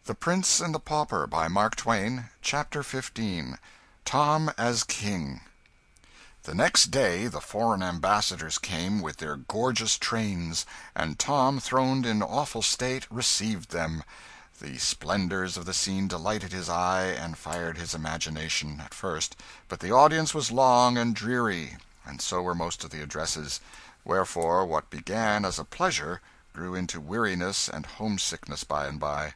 The Prince and the Pauper by Mark Twain. Chapter 15. Tom as King. The next day the foreign ambassadors came with their gorgeous trains, and Tom, throned in awful state, received them. The splendors of the scene delighted his eye and fired his imagination, at first, but the audience was long and dreary, and so were most of the addresses; wherefore what began as a pleasure grew into weariness and homesickness by and by.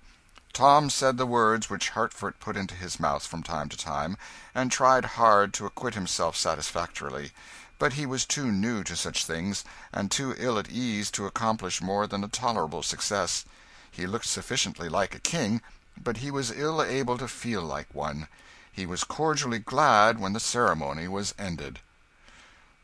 Tom said the words which Hertford put into his mouth from time to time, and tried hard to acquit himself satisfactorily; but he was too new to such things, and too ill at ease to accomplish more than a tolerable success. He looked sufficiently like a king, but he was ill able to feel like one. He was cordially glad when the ceremony was ended.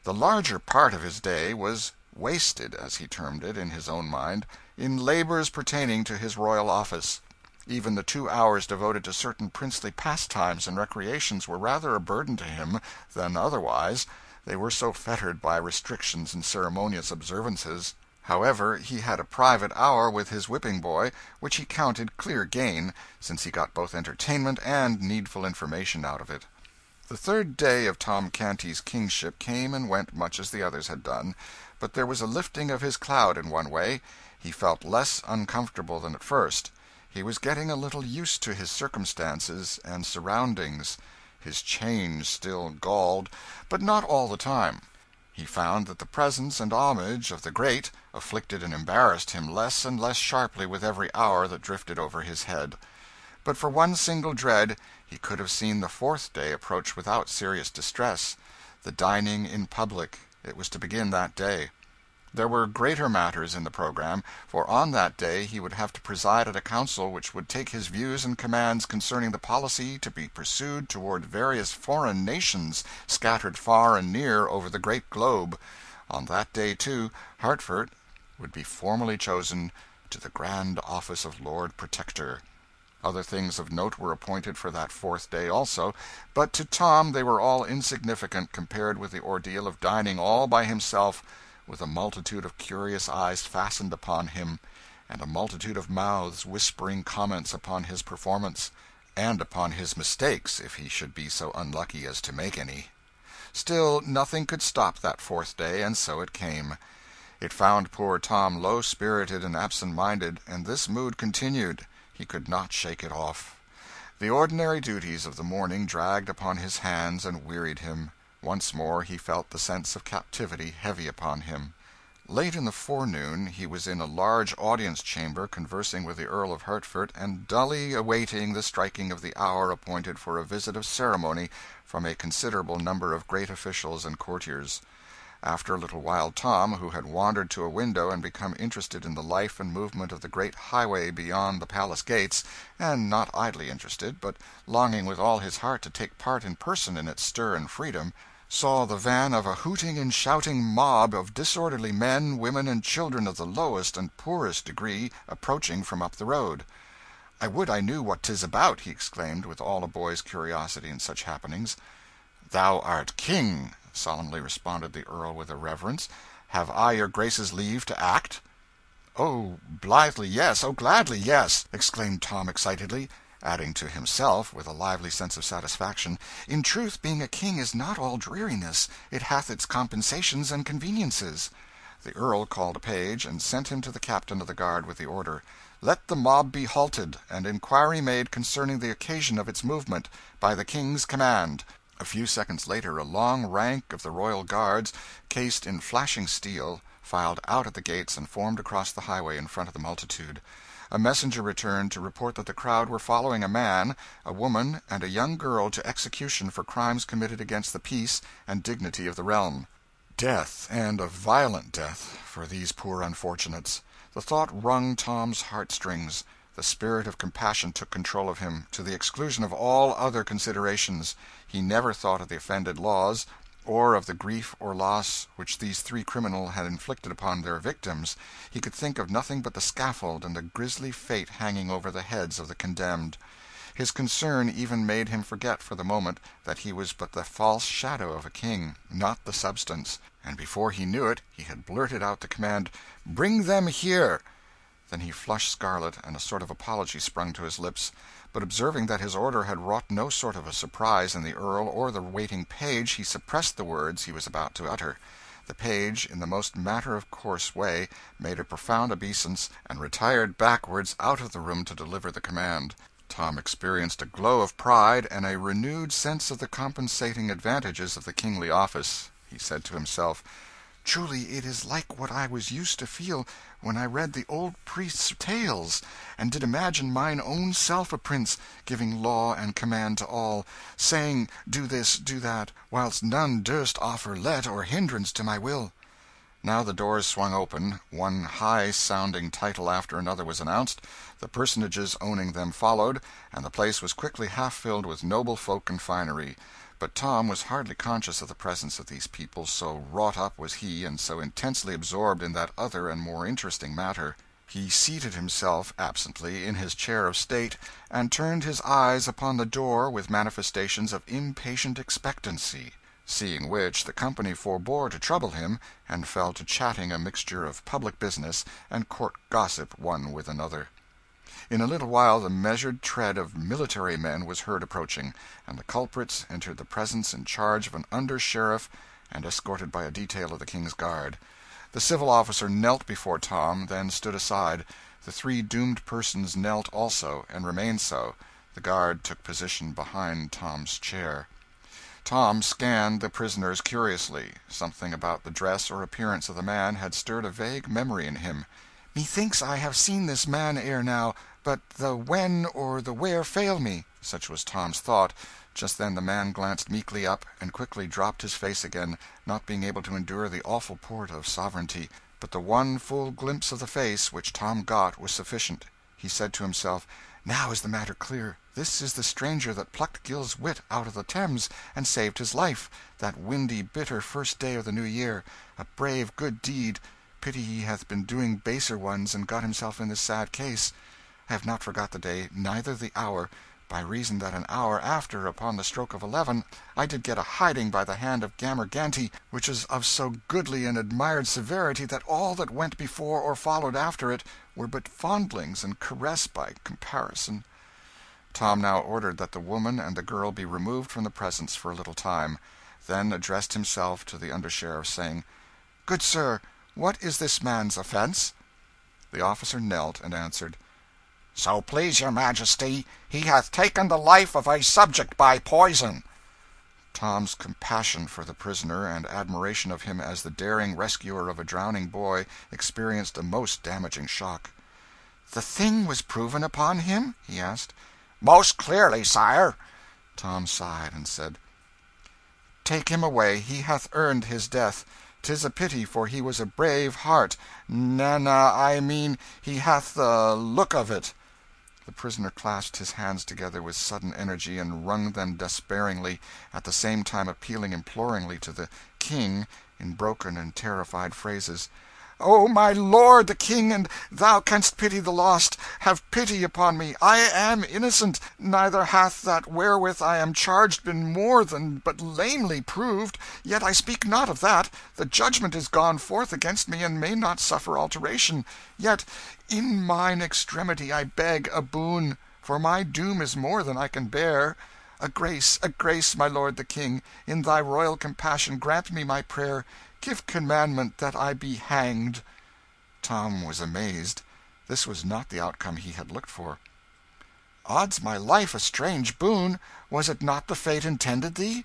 The larger part of his day was wasted, as he termed it in his own mind, in labors pertaining to his royal office. Even the 2 hours devoted to certain princely pastimes and recreations were rather a burden to him than otherwise, they were so fettered by restrictions and ceremonious observances. However, he had a private hour with his whipping boy, which he counted clear gain, since he got both entertainment and needful information out of it. The third day of Tom Canty's kingship came and went much as the others had done, but there was a lifting of his cloud in one way: he felt less uncomfortable than at first. He was getting a little used to his circumstances and surroundings. His change still galled, but not all the time. He found that the presence and homage of the great afflicted and embarrassed him less and less sharply with every hour that drifted over his head. But for one single dread, he could have seen the fourth day approach without serious distress: the dining in public. It was to begin that day. There were greater matters in the programme, for on that day he would have to preside at a council which would take his views and commands concerning the policy to be pursued toward various foreign nations scattered far and near over the great globe. On that day, too, Hertford would be formally chosen to the grand office of Lord Protector. Other things of note were appointed for that fourth day also, but to Tom they were all insignificant compared with the ordeal of dining all by himself, with a multitude of curious eyes fastened upon him, and a multitude of mouths whispering comments upon his performance, and upon his mistakes if he should be so unlucky as to make any. Still, nothing could stop that fourth day, and so it came. It found poor Tom low-spirited and absent-minded, and this mood continued. He could not shake it off. The ordinary duties of the morning dragged upon his hands and wearied him. Once more he felt the sense of captivity heavy upon him. Late in the forenoon he was in a large audience-chamber conversing with the Earl of Hertford, and dully awaiting the striking of the hour appointed for a visit of ceremony from a considerable number of great officials and courtiers. After a little while Tom, who had wandered to a window and become interested in the life and movement of the great highway beyond the palace gates, and not idly interested, but longing with all his heart to take part in person in its stir and freedom, saw the van of a hooting and shouting mob of disorderly men, women, and children of the lowest and poorest degree approaching from up the road. "I would I knew what 'tis about!" he exclaimed, with all a boy's curiosity in such happenings. "Thou art king," solemnly responded the Earl with a reverence. "Have I your Grace's leave to act?" "Oh, blithely yes, oh, gladly yes!" exclaimed Tom excitedly, adding to himself, with a lively sense of satisfaction, "In truth, being a king is not all dreariness; it hath its compensations and conveniences." The Earl called a page, and sent him to the captain of the guard with the order: "Let the mob be halted, and inquiry made concerning the occasion of its movement, by the King's command." A few seconds later a long rank of the royal guards, cased in flashing steel, filed out at the gates and formed across the highway in front of the multitude. A messenger returned to report that the crowd were following a man, a woman, and a young girl to execution for crimes committed against the peace and dignity of the realm. Death, and a violent death, for these poor unfortunates. The thought wrung Tom's heartstrings. The spirit of compassion took control of him, to the exclusion of all other considerations. He never thought of the offended laws, or of the grief or loss which these three criminals had inflicted upon their victims. He could think of nothing but the scaffold and the grisly fate hanging over the heads of the condemned. His concern even made him forget for the moment that he was but the false shadow of a king, not the substance, and before he knew it he had blurted out the command, "Bring them here!" Then he flushed scarlet, and a sort of apology sprung to his lips; but observing that his order had wrought no sort of a surprise in the Earl or the waiting page, he suppressed the words he was about to utter. The page, in the most matter of course way, made a profound obeisance, and retired backwards out of the room to deliver the command. Tom experienced a glow of pride and a renewed sense of the compensating advantages of the kingly office. He said to himself, "Truly it is like what I was used to feel when I read the old priest's tales, and did imagine mine own self a prince, giving law and command to all, saying do this, do that, whilst none durst offer let or hindrance to my will." Now the doors swung open, one high-sounding title after another was announced, the personages owning them followed, and the place was quickly half filled with noble folk and finery. But Tom was hardly conscious of the presence of these people, so wrought up was he, and so intensely absorbed in that other and more interesting matter. He seated himself absently in his chair of state, and turned his eyes upon the door with manifestations of impatient expectancy. Seeing which, the company forbore to trouble him, and fell to chatting a mixture of public business and court gossip one with another. In a little while the measured tread of military men was heard approaching, and the culprits entered the presence in charge of an under sheriff and escorted by a detail of the King's Guard. The civil officer knelt before Tom, then stood aside. The three doomed persons knelt also, and remained so. The guard took position behind Tom's chair. Tom scanned the prisoners curiously. Something about the dress or appearance of the man had stirred a vague memory in him. "Methinks I have seen this man ere now, but the when or the where fail me." Such was Tom's thought. Just then the man glanced meekly up, and quickly dropped his face again, not being able to endure the awful port of sovereignty. But the one full glimpse of the face which Tom got was sufficient. He said to himself, "Now is the matter clear. This is the stranger that plucked Gil's wit out of the Thames and saved his life, that windy, bitter first day of the new year. A brave, good deed. Pity he hath been doing baser ones, and got himself in this sad case. I have not forgot the day, neither the hour, by reason that an hour after, upon the stroke of 11, I did get a hiding by the hand of Gammer Ganty, which is of so goodly and admired severity that all that went before or followed after it were but fondlings and caress by comparison." Tom now ordered that the woman and the girl be removed from the presence for a little time, then addressed himself to the under sheriff, saying, "Good sir, what is this man's offence?" The officer knelt and answered, "So please your majesty, he hath taken the life of a subject by poison." Tom's compassion for the prisoner, and admiration of him as the daring rescuer of a drowning boy, experienced a most damaging shock. "The thing was proven upon him?" he asked. "Most clearly, sire." Tom sighed, and said, "Take him away. He hath earned his death. 'Tis a pity, for he was a brave heart. Na, I mean he hath the look of it." The prisoner clasped his hands together with sudden energy, and wrung them despairingly, at the same time appealing imploringly to the King in broken and terrified phrases. "O my lord the King, and thou canst pity the lost, have pity upon me. I am innocent, neither hath that wherewith I am charged been more than but lamely proved. Yet I speak not of that. The judgment is gone forth against me, and may not suffer alteration. Yet in mine extremity I beg a boon, for my doom is more than I can bear. A grace, my lord the King, in thy royal compassion grant me my prayer. Give commandment that I be hanged." Tom was amazed. This was not the outcome he had looked for. "Odds my life, a strange boon! Was it not the fate intended thee?"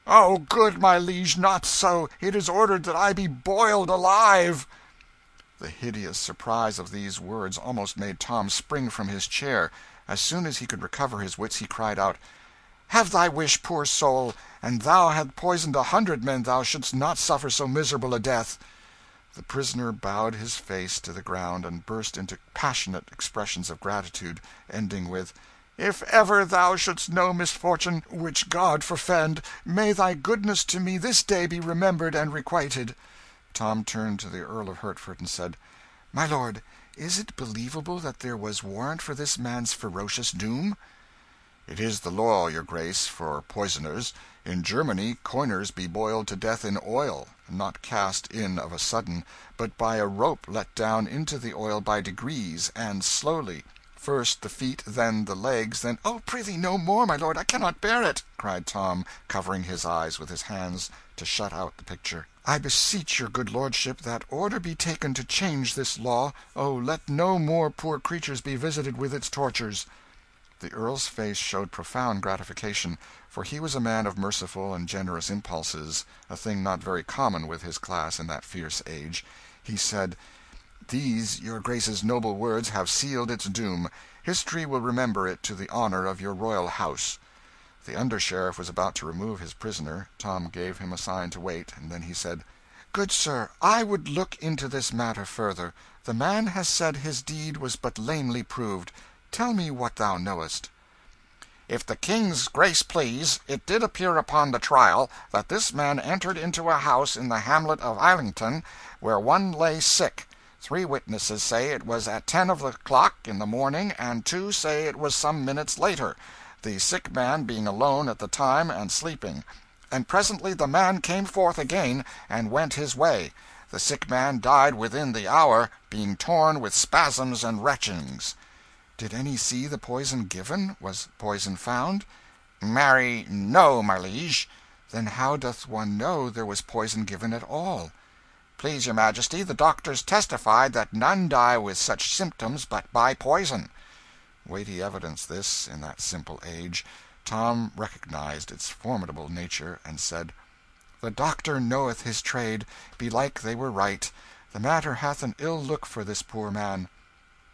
"Oh, good my liege, not so. It is ordered that I be boiled alive." The hideous surprise of these words almost made Tom spring from his chair. As soon as he could recover his wits, he cried out, "Have thy wish, poor soul! An thou had poisoned 100 men, thou shouldst not suffer so miserable a death." The prisoner bowed his face to the ground, and burst into passionate expressions of gratitude, ending with, "If ever thou shouldst know misfortune, which God forfend, may thy goodness to me this day be remembered and requited." Tom turned to the Earl of Hertford and said, "My lord, is it believable that there was warrant for this man's ferocious doom?" "It is the law, your grace, for poisoners. In Germany coiners be boiled to death in oil, not cast in of a sudden, but by a rope let down into the oil by degrees, and slowly, first the feet, then the legs, then "Oh, prithee, no more, my lord, I cannot bear it!" cried Tom, covering his eyes with his hands to shut out the picture. "I beseech your good lordship that order be taken to change this law. Oh, let no more poor creatures be visited with its tortures." The Earl's face showed profound gratification, for he was a man of merciful and generous impulses, a thing not very common with his class in that fierce age. He said, "These your Grace's noble words have sealed its doom. History will remember it to the honour of your royal house." The under sheriff was about to remove his prisoner. Tom gave him a sign to wait, and then he said, "Good sir, I would look into this matter further. The man has said his deed was but lamely proved. Tell me what thou knowest." "If the King's grace please, it did appear upon the trial that this man entered into a house in the hamlet of Islington, where one lay sick. 3 witnesses say it was at 10 of the clock in the morning, and 2 say it was some minutes later, the sick man being alone at the time and sleeping. And presently the man came forth again, and went his way. The sick man died within the hour, being torn with spasms and retchings." "Did any see the poison given? Was poison found?" "Marry, no, my liege." "Then how doth one know there was poison given at all?" "Please your Majesty, the doctors testified that none die with such symptoms but by poison." Weighty evidence this, in that simple age. Tom recognized its formidable nature, and said, "The doctor knoweth his trade. Belike they were right. The matter hath an ill look for this poor man."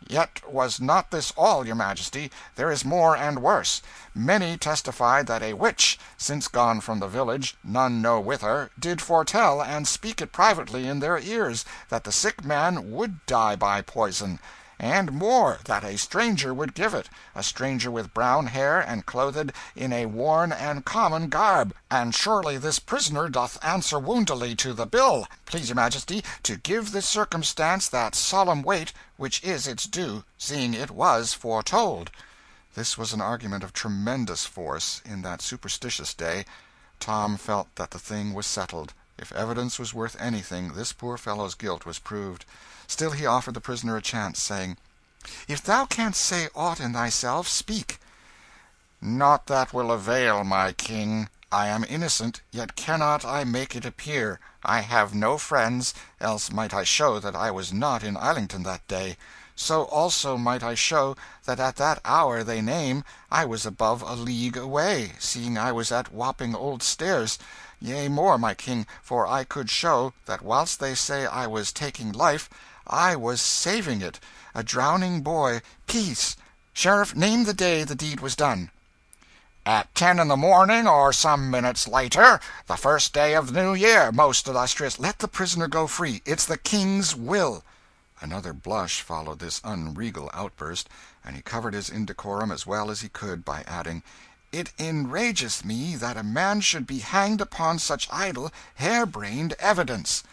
"Yet was not this all, your Majesty. There is more and worse. Many testified that a witch, since gone from the village, none know whither, did foretell, and speak it privately in their ears, that the sick man would die by poison; and more, that a stranger would give it, a stranger with brown hair, and clothed in a worn and common garb. And surely this prisoner doth answer woundily to the bill, please your Majesty, to give this circumstance that solemn weight which is its due, seeing it was foretold." This was an argument of tremendous force, in that superstitious day. Tom felt that the thing was settled. If evidence was worth anything, this poor fellow's guilt was proved. Still he offered the prisoner a chance, saying, "If thou canst say aught in thyself, speak." "Naught that will avail, my king. I am innocent, yet cannot I make it appear. I have no friends, else might I show that I was not in Islington that day. So also might I show that at that hour they name I was above a league away, seeing I was at Wapping Old Stairs. Yea, more, my king, for I could show that whilst they say I was taking life, I was saving it. A drowning boy Peace! Sheriff, name the day the deed was done." "At 10 in the morning, or some minutes later, the first day of the new year, most illustrious—" "Let the prisoner go free. It's the King's will." Another blush followed this unregal outburst, and he covered his indecorum as well as he could by adding, "It enrageth me that a man should be hanged upon such idle, hair-brained evidence."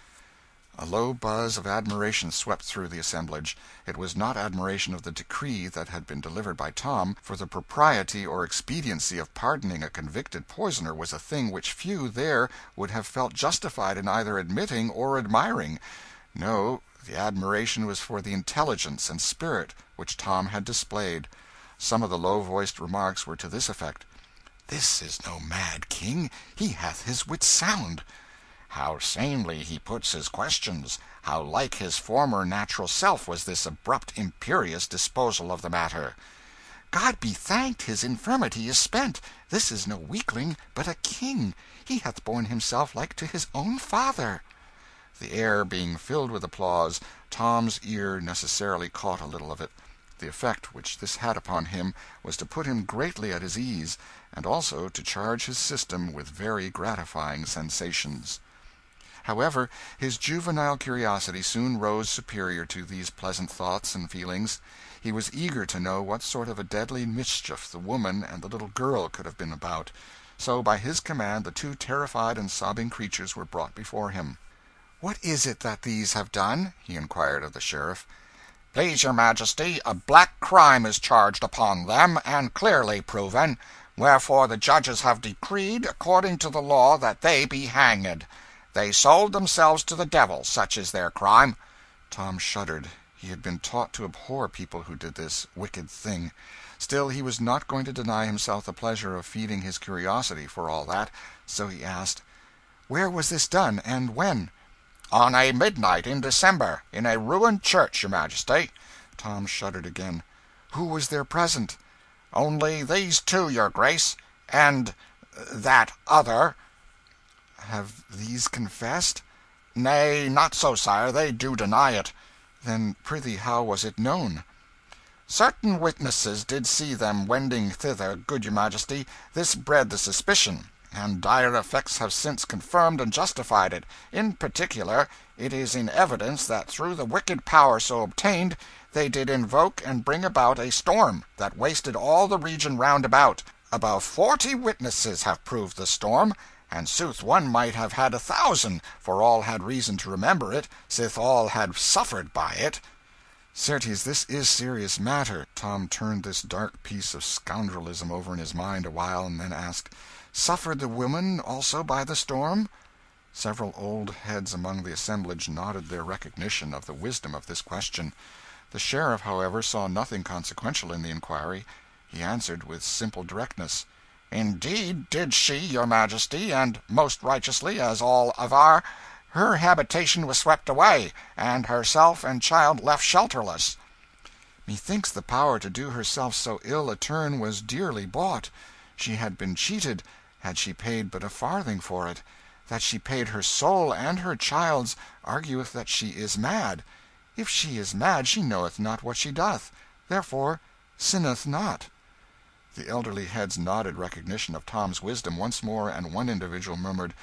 A low buzz of admiration swept through the assemblage. It was not admiration of the decree that had been delivered by Tom, for the propriety or expediency of pardoning a convicted poisoner was a thing which few there would have felt justified in either admitting or admiring. No, the admiration was for the intelligence and spirit which Tom had displayed. Some of the low voiced remarks were to this effect: "This is no mad king. He hath his wits sound." "How sanely he puts his questions! How like his former natural self was this abrupt, imperious disposal of the matter!" "God be thanked, his infirmity is spent. This is no weakling, but a king. He hath borne himself like to his own father." The air being filled with applause, Tom's ear necessarily caught a little of it. The effect which this had upon him was to put him greatly at his ease, and also to charge his system with very gratifying sensations. However, his juvenile curiosity soon rose superior to these pleasant thoughts and feelings. He was eager to know what sort of a deadly mischief the woman and the little girl could have been about. So by his command the 2 terrified and sobbing creatures were brought before him. "What is it that these have done?" he inquired of the sheriff. "Please your Majesty, a black crime is charged upon them, and clearly proven. Wherefore the judges have decreed, according to the law, that they be hanged. They sold themselves to the devil, such is their crime." Tom shuddered. He had been taught to abhor people who did this wicked thing. Still, he was not going to deny himself the pleasure of feeding his curiosity, for all that, so he asked, "Where was this done, and when?" "On a midnight in December, in a ruined church, your Majesty." Tom shuddered again. "Who was there present?" "Only these two, your Grace, and that other." "Have these confessed?" "Nay, not so, sire, they do deny it." "Then prithee how was it known?" "Certain witnesses did see them wending thither, good your Majesty. This bred the suspicion, and dire effects have since confirmed and justified it. In particular, it is in evidence that through the wicked power so obtained, they did invoke and bring about a storm that wasted all the region round about. Above 40 witnesses have proved the storm, and sooth one might have had 1,000, for all had reason to remember it, sith all had suffered by it." "Certes, this is serious matter." Tom turned this dark piece of scoundrelism over in his mind a while, and then asked, "Suffered the woman also by the storm?" Several old heads among the assemblage nodded their recognition of the wisdom of this question. The sheriff, however, saw nothing consequential in the inquiry. He answered with simple directness, "Indeed did she, your Majesty, and most righteously, as all aver. Her habitation was swept away, and herself and child left shelterless." "Methinks the power to do herself so ill a turn was dearly bought. She had been cheated, had she paid but a farthing for it. That she paid her soul and her child's argueth that she is mad. If she is mad, she knoweth not what she doth, therefore sinneth not." The elderly heads nodded recognition of Tom's wisdom once more, and one individual murmured,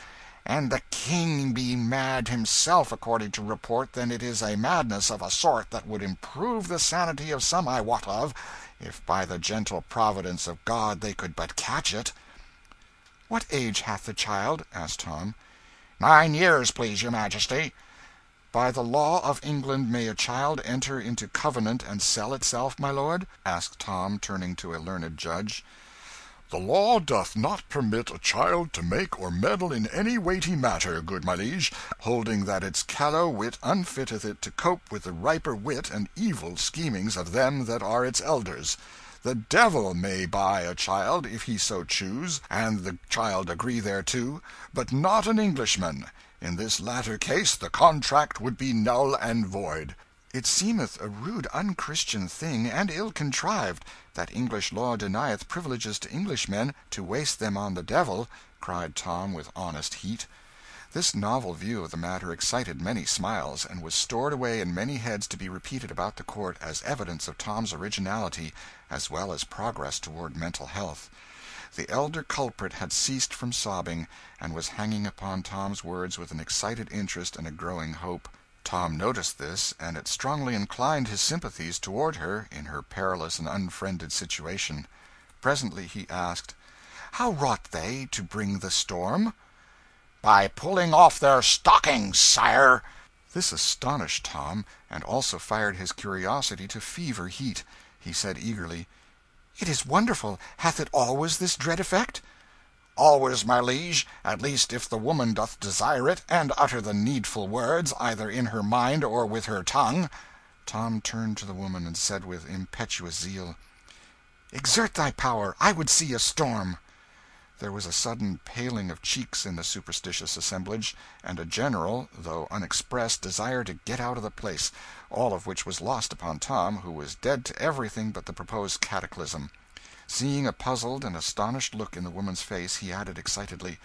"And the king be mad himself, according to report, then it is a madness of a sort that would improve the sanity of some I wot of, if by the gentle providence of God they could but catch it." "What age hath the child?" asked Tom. 9 years, please your Majesty." "By the law of England may a child enter into covenant and sell itself, my lord?" asked Tom, turning to a learned judge. "The law doth not permit a child to make or meddle in any weighty matter, good my liege, holding that its callow wit unfitteth it to cope with the riper wit and evil schemings of them that are its elders. The devil may buy a child, if he so choose, and the child agree thereto, but not an Englishman. In this latter case the contract would be null and void." "It seemeth a rude unchristian thing, and ill contrived, that English law denieth privileges to Englishmen, to waste them on the devil," cried Tom with honest heat. This novel view of the matter excited many smiles, and was stored away in many heads to be repeated about the court as evidence of Tom's originality, as well as progress toward mental health. The elder culprit had ceased from sobbing, and was hanging upon Tom's words with an excited interest and a growing hope. Tom noticed this, and it strongly inclined his sympathies toward her in her perilous and unfriended situation. Presently he asked, "How wrought they to bring the storm?" "By pulling off their stockings, sire." This astonished Tom, and also fired his curiosity to fever heat. He said eagerly, "It is wonderful. Hath it always this dread effect?" "Always, my liege, at least if the woman doth desire it, and utter the needful words, either in her mind or with her tongue." Tom turned to the woman and said with impetuous zeal, "Exert thy power, I would see a storm." There was a sudden paling of cheeks in the superstitious assemblage, and a general, though unexpressed, desire to get out of the place, all of which was lost upon Tom, who was dead to everything but the proposed cataclysm. Seeing a puzzled and astonished look in the woman's face, he added excitedly,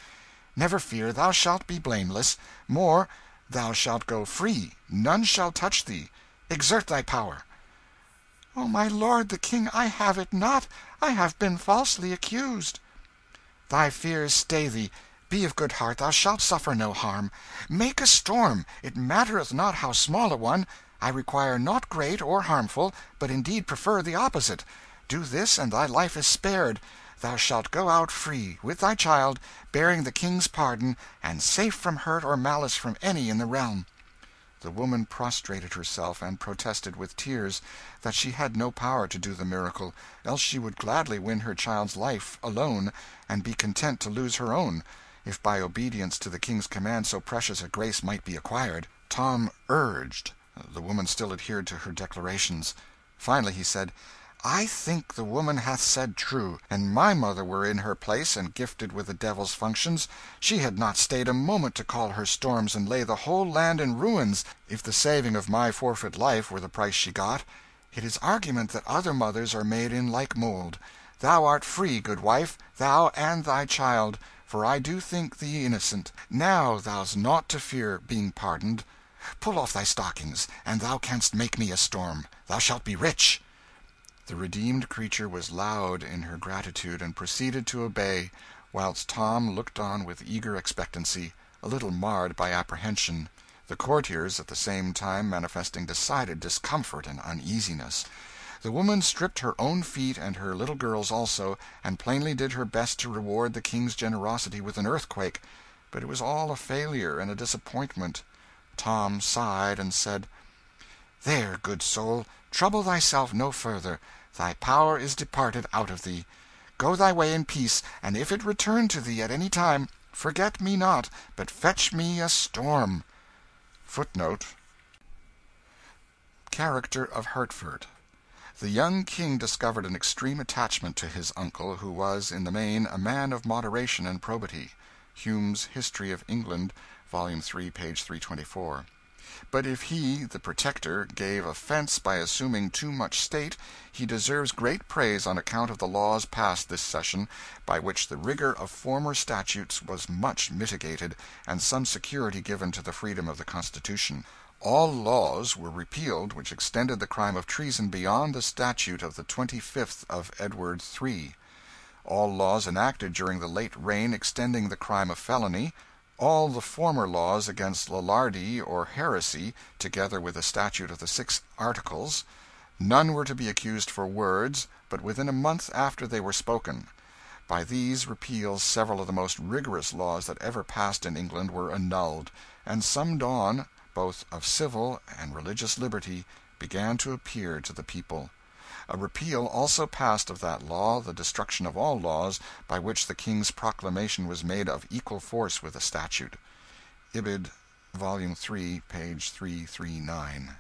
"Never fear, thou shalt be blameless. More, thou shalt go free, none shall touch thee. Exert thy power." "O my lord the king, I have it not. I have been falsely accused." "Thy fears stay thee. Be of good heart, thou shalt suffer no harm. Make a storm, it mattereth not how small a one. I require naught great or harmful, but indeed prefer the opposite. Do this, and thy life is spared. Thou shalt go out free, with thy child, bearing the king's pardon, and safe from hurt or malice from any in the realm." The woman prostrated herself, and protested with tears that she had no power to do the miracle, else she would gladly win her child's life alone, and be content to lose her own, if by obedience to the King's command so precious a grace might be acquired. Tom urged. The woman still adhered to her declarations. Finally he said, "I think the woman hath said true. An my mother were in her place, and gifted with the devil's functions, she had not stayed a moment to call her storms and lay the whole land in ruins, if the saving of my forfeit life were the price she got. It is argument that other mothers are made in like mould. Thou art free, good wife, thou and thy child, for I do think thee innocent. Now thou'st nought to fear, being pardoned. Pull off thy stockings, and thou canst make me a storm. Thou shalt be rich." The redeemed creature was loud in her gratitude, and proceeded to obey, whilst Tom looked on with eager expectancy, a little marred by apprehension, the courtiers at the same time manifesting decided discomfort and uneasiness. The woman stripped her own feet and her little girl's also, and plainly did her best to reward the King's generosity with an earthquake, but it was all a failure and a disappointment. Tom sighed, and said, "There, good soul, trouble thyself no further. Thy power is departed out of thee. Go thy way in peace, and if it return to thee at any time, forget me not, but fetch me a storm." Footnote: Character of Hertford. The young King discovered an extreme attachment to his uncle, who was, in the main, a man of moderation and probity. Hume's History of England, Vol. 3, page 324. But if he, the Protector, gave offence by assuming too much state, he deserves great praise on account of the laws passed this session, by which the rigour of former statutes was much mitigated, and some security given to the freedom of the Constitution. All laws were repealed which extended the crime of treason beyond the statute of the 25th of Edward III. All laws enacted during the late reign extending the crime of felony. All the former laws against Lollardy or heresy, together with the statute of the 6 Articles. None were to be accused for words, but within a month after they were spoken. By these repeals several of the most rigorous laws that ever passed in England were annulled, and some dawn, both of civil and religious liberty, began to appear to the people. A repeal also passed of that law, the destruction of all laws, by which the King's proclamation was made of equal force with the statute. Ibid, Vol. 3, page 339.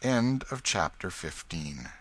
End of chapter 15.